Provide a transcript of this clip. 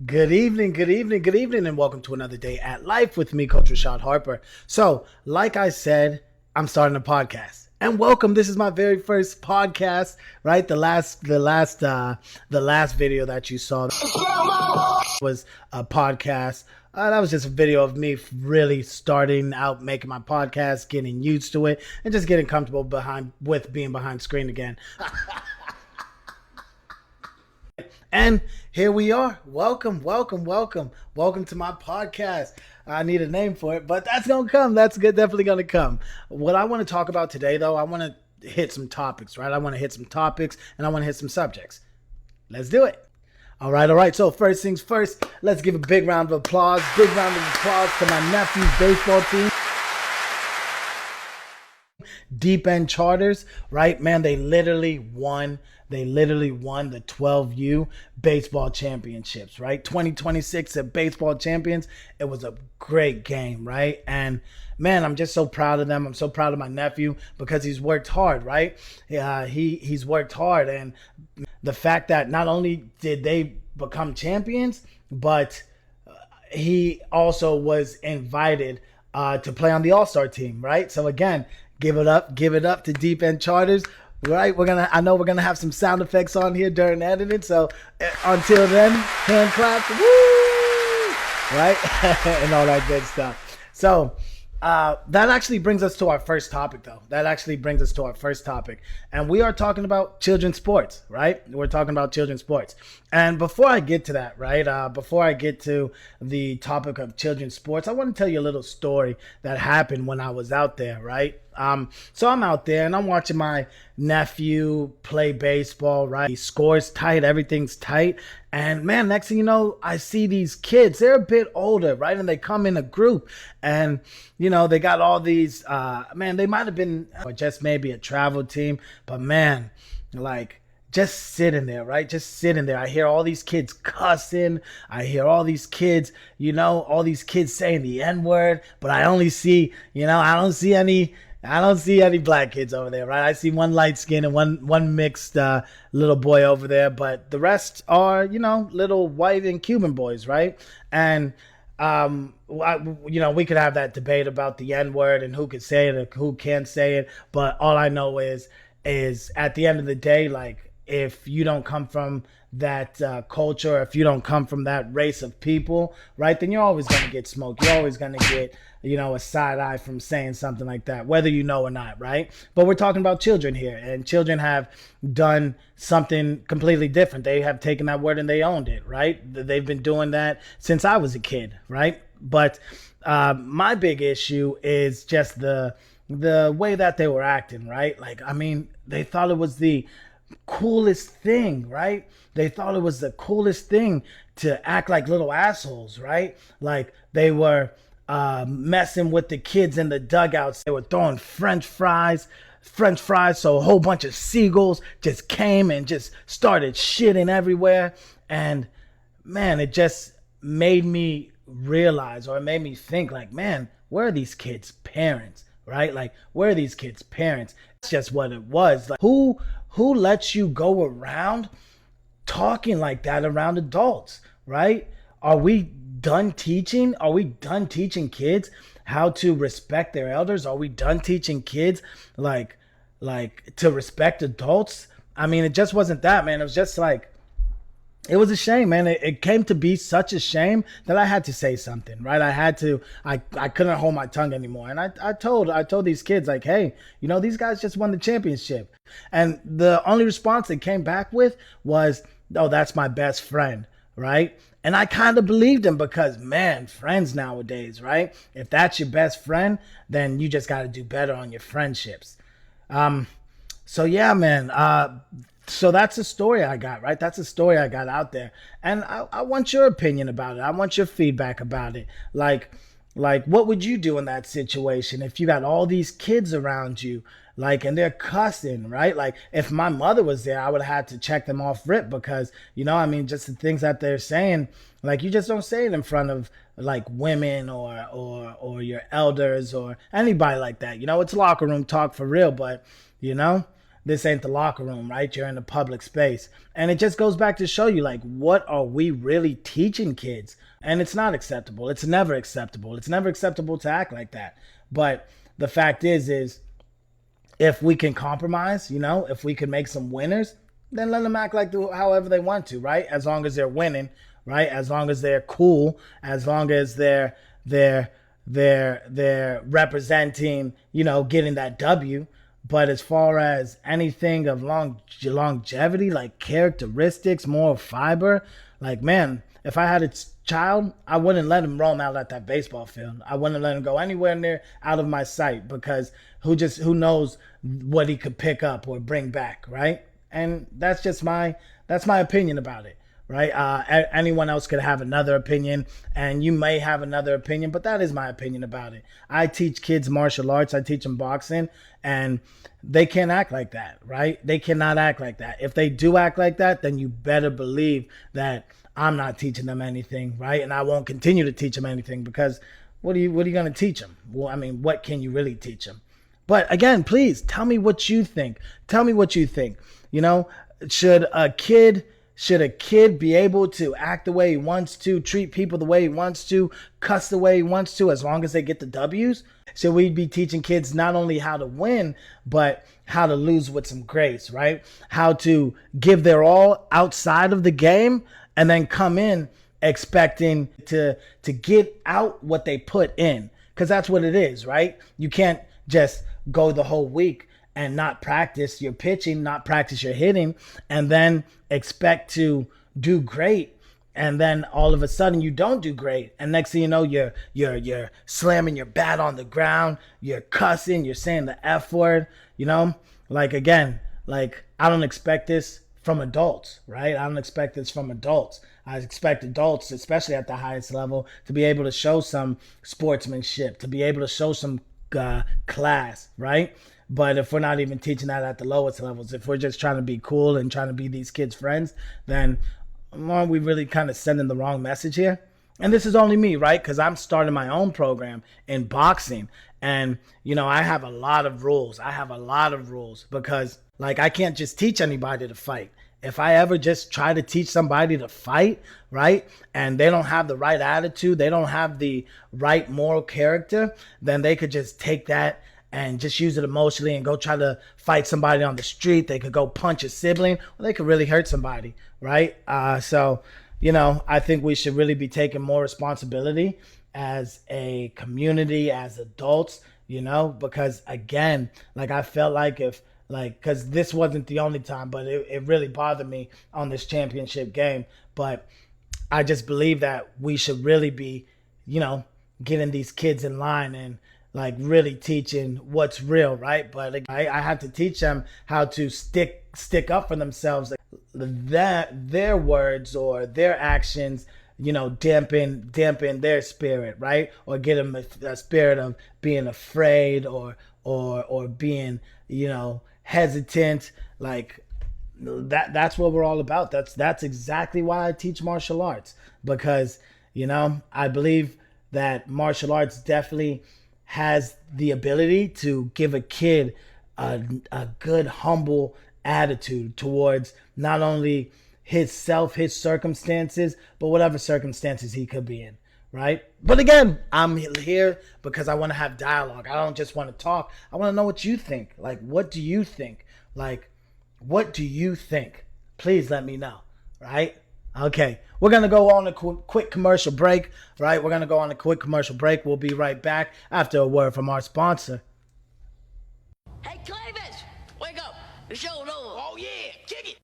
Good evening, good evening, good evening, and welcome to another day at Life with me, Coach Rashad Harper. So, like I said, I'm starting a podcast. And welcome. This is my very first podcast, right? The last video that you saw was a podcast. That was just a video of me really starting out making my podcast, getting used to it, and just getting comfortable with being behind screen again. And here we are. Welcome to my podcast. I need a name for it, but that's gonna come. That's good. Definitely gonna come. What I want to talk about today, though, I want to hit some topics, right? I want to hit some topics, and I want to hit some subjects. Let's do it. All right. So first things first, let's give a big round of applause. Big round of applause to my nephew's baseball team. Deep End Charters, right? Man, they literally won the 12U baseball championships, right? 2026 at baseball champions. It was a great game, right? And man, I'm just so proud of them. I'm so proud of my nephew because he's worked hard, right? He's worked hard, and the fact that not only did they become champions, but he also was invited to play on the All-Star team, right? So again, give it up to Deep End Charters. Right, I know we're gonna have some sound effects on here during editing. So until then, hand claps, woo, right, and all that good stuff. So that actually brings us to our first topic, though. And we are talking about children's sports, right? We're talking about children's sports. And before I get to that, right, before I get to the topic of children's sports, I want to tell you a little story that happened when I was out there, right? So I'm out there and I'm watching my nephew play baseball, right? He scores tight, everything's tight. And man, next thing you know, I see these kids, they're a bit older, right? And they come in a group and, they got all these, they might have been just maybe a travel team, but man, like, just sitting there, right? Just sitting there. I hear all these kids cussing. I hear all these kids, all these kids saying the N-word, but I only see, I don't see any black kids over there, right? I see one light skin and one mixed little boy over there, but the rest are, little white and Cuban boys, right? And we could have that debate about the N-word and who could say it or who can't say it, but all I know is at the end of the day, like, if you don't come from that culture, if you don't come from that race of people, right, then you're always going to get smoked. You're always going to get, a side eye from saying something like that, whether you know or not, right? But we're talking about children here, and children have done something completely different. They have taken that word and they owned it, right? They've been doing that since I was a kid, right? But my big issue is just the way that they were acting, right? Like, I mean, they thought it was the coolest thing, right? They thought it was the coolest thing to act like little assholes, right? Like they were messing with the kids in the dugouts. They were throwing French fries. So a whole bunch of seagulls just came and just started shitting everywhere. And man, it just made me realize, or it made me think, like, man, where are these kids' parents, right? Like, where are these kids' parents? That's just what it was. Like, who lets you go around talking like that around adults, right? Are we done teaching? Are we done teaching kids how to respect their elders? Are we done teaching kids like to respect adults? I mean, it just wasn't that, man. It was just like, it was a shame, man. It came to be such a shame that I had to say something, right? I couldn't hold my tongue anymore. And I told these kids, like, hey, these guys just won the championship. And the only response they came back with was, oh, that's my best friend, right? And I kind of believed him because, man, friends nowadays, right? If that's your best friend, then you just got to do better on your friendships. So yeah, man, so that's a story I got, right? That's a story I got out there. And I want your opinion about it. I want your feedback about it. Like, what would you do in that situation if you got all these kids around you, like, and they're cussing, right? Like, if my mother was there, I would have had to check them off rip because, just the things that they're saying, like, you just don't say it in front of, like, women or your elders or anybody like that. It's locker room talk for real, but, this ain't the locker room, right? You're in a public space. And it just goes back to show you, like, what are we really teaching kids? And it's not acceptable. It's never acceptable. It's never acceptable to act like that. But the fact is if we can compromise, if we can make some winners, then let them act like however they want to, right? As long as they're winning, right? As long as they're cool, as long as they're representing, getting that W. But as far as anything of longevity, like characteristics, moral fiber, like, man, if I had a child, I wouldn't let him roam out at that baseball field. I wouldn't let him go anywhere near out of my sight, because who knows what he could pick up or bring back, right? And that's my opinion about it, right? Anyone else could have another opinion, and you may have another opinion, but that is my opinion about it. I teach kids martial arts. I teach them boxing, and they can't act like that, right? They cannot act like that. If they do act like that, then you better believe that I'm not teaching them anything, right? And I won't continue to teach them anything, because what are you going to teach them? Well, I mean, what can you really teach them? But again, please tell me what you think. Tell me what you think. Should a kid be able to act the way he wants to, treat people the way he wants to, cuss the way he wants to, as long as they get the W's? Should we be teaching kids not only how to win, but how to lose with some grace, right? How to give their all outside of the game and then come in expecting to get out what they put in. Because that's what it is, right? You can't just go the whole week and not practice your pitching, not practice your hitting, and then expect to do great. And then all of a sudden you don't do great. And next thing you know, you're slamming your bat on the ground, you're cussing, you're saying the F word, Like, again, like, I don't expect this from adults, right? I don't expect this from adults. I expect adults, especially at the highest level, to be able to show some sportsmanship, to be able to show some class, right? But if we're not even teaching that at the lowest levels, if we're just trying to be cool and trying to be these kids' friends, then aren't we really kind of sending the wrong message here? And this is only me, right? Because I'm starting my own program in boxing. And, I have a lot of rules. Because, like, I can't just teach anybody to fight. If I ever just try to teach somebody to fight, right, and they don't have the right attitude, they don't have the right moral character, then they could just take that and just use it emotionally and go try to fight somebody on the street. They could go punch a sibling, or they could really hurt somebody, right? So, I think we should really be taking more responsibility as a community, as adults, because, again, like, I felt like because this wasn't the only time, but it really bothered me on this championship game. But I just believe that we should really be, getting these kids in line and, like, really teaching what's real, right? But I have to teach them how to stick up for themselves. That their words or their actions, dampen their spirit, right? Or get them a spirit of being afraid or being, hesitant. Like, that's what we're all about. That's exactly why I teach martial arts, because, I believe that martial arts definitely has the ability to give a kid a good, humble attitude towards not only his circumstances, but whatever circumstances he could be in, right? But again, I'm here because I want to have dialogue. I don't just want to talk. I want to know what you think. Like, what do you think? Like, what do you think? Please let me know, right? Okay, we're going to go on a quick commercial break, right? We're going to go on a quick commercial break. We'll be right back after a word from our sponsor. Hey, Clavis, wake up. The show's over. Oh, yeah, kick it.